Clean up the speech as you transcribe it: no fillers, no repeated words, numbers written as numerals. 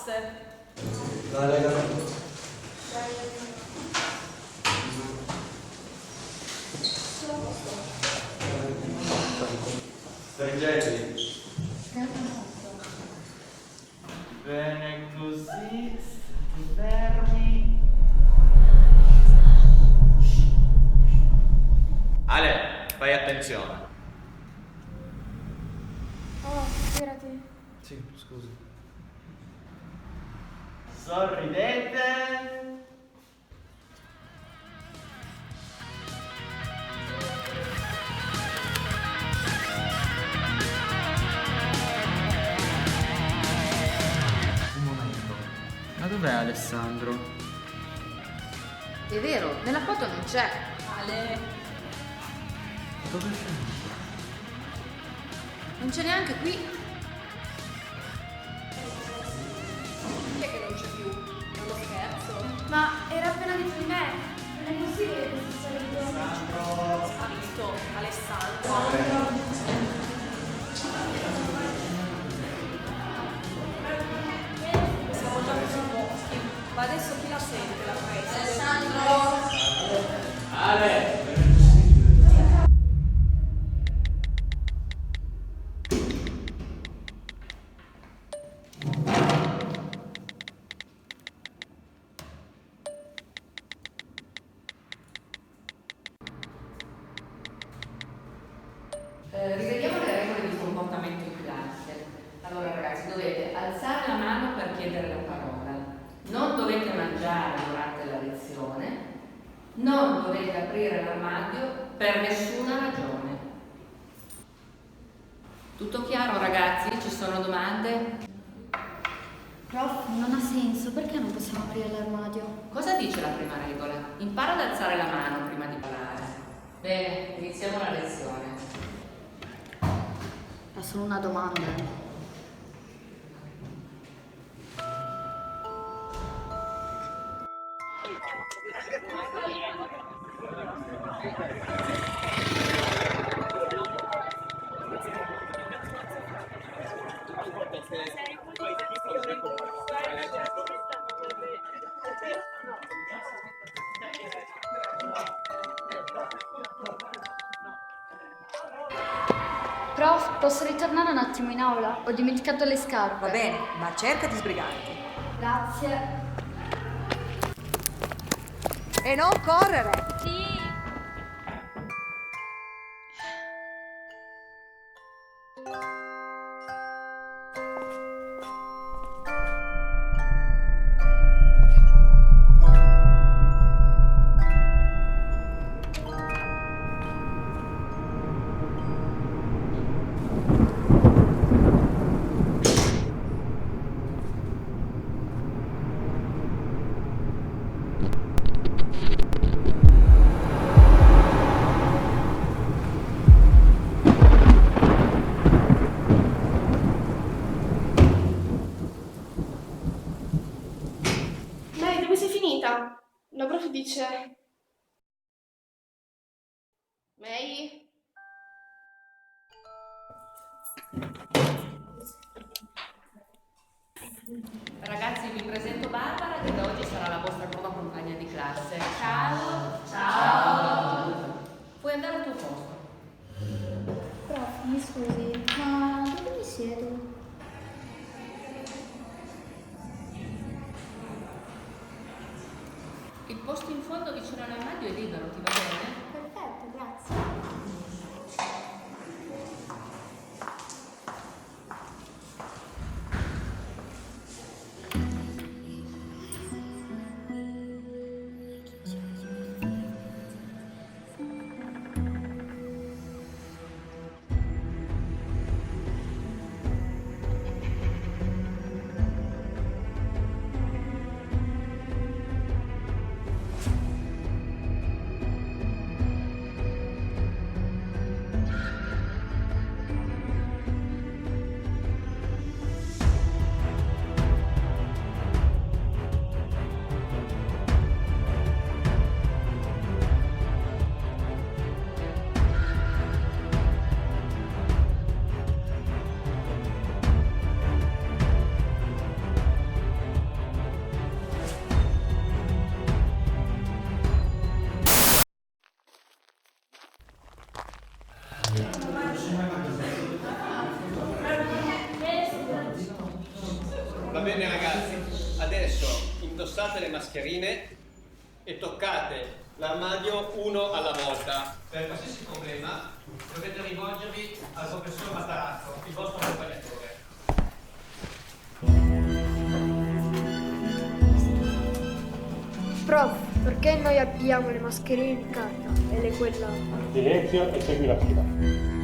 classe. Dai, raga. Stringenti. Bene così, state fermi. Ale, fai attenzione. Oh, girati. Sì, scusi. Sorridete. Un momento. Ma dov'è Alessandro? È vero, nella foto non c'è. Ale, Dove è finito? Non c'è neanche qui. chi è che non c'è più? È uno scherzo? Ma era appena detto di me. Non è possibile che si sia ritorno. Ha visto Alessandro. Siamo già così moschi. Ma adesso chi la sente la presa? Alessandro! Ale. Rivediamo le regole di comportamento in classe. Allora ragazzi, dovete alzare la mano per chiedere la parola, non dovete mangiare durante la lezione, non dovete aprire l'armadio per nessuna ragione. Tutto chiaro ragazzi? Ci sono domande? Prof, non ha senso. Perché non possiamo aprire l'armadio? Cosa dice la prima regola? Impara ad alzare la mano prima di parlare. Bene, iniziamo la lezione. È solo una domanda. Prof, posso ritornare un attimo in aula? Ho dimenticato le scarpe. Va bene, ma cerca di sbrigarti. Grazie. E non correre! Sì. Lei dove sei finita? La prof dice... May? Ragazzi, vi presento Barbara, che da oggi sarà la vostra nuova compagna di classe. Ciao! Ciao! Puoi andare al tuo posto. Prof, mi scusi, ma dove mi siedo? Il posto in fondo vicino all'armadio è libero, ti va bene? Perfetto, grazie. indossate le mascherine e toccate l'armadio uno alla volta. Per qualsiasi problema dovete rivolgervi al professor Matarazzo, il vostro accompagnatore. Prof, perché noi abbiamo le mascherine in carta e lei quella? Silenzio e segui la fila.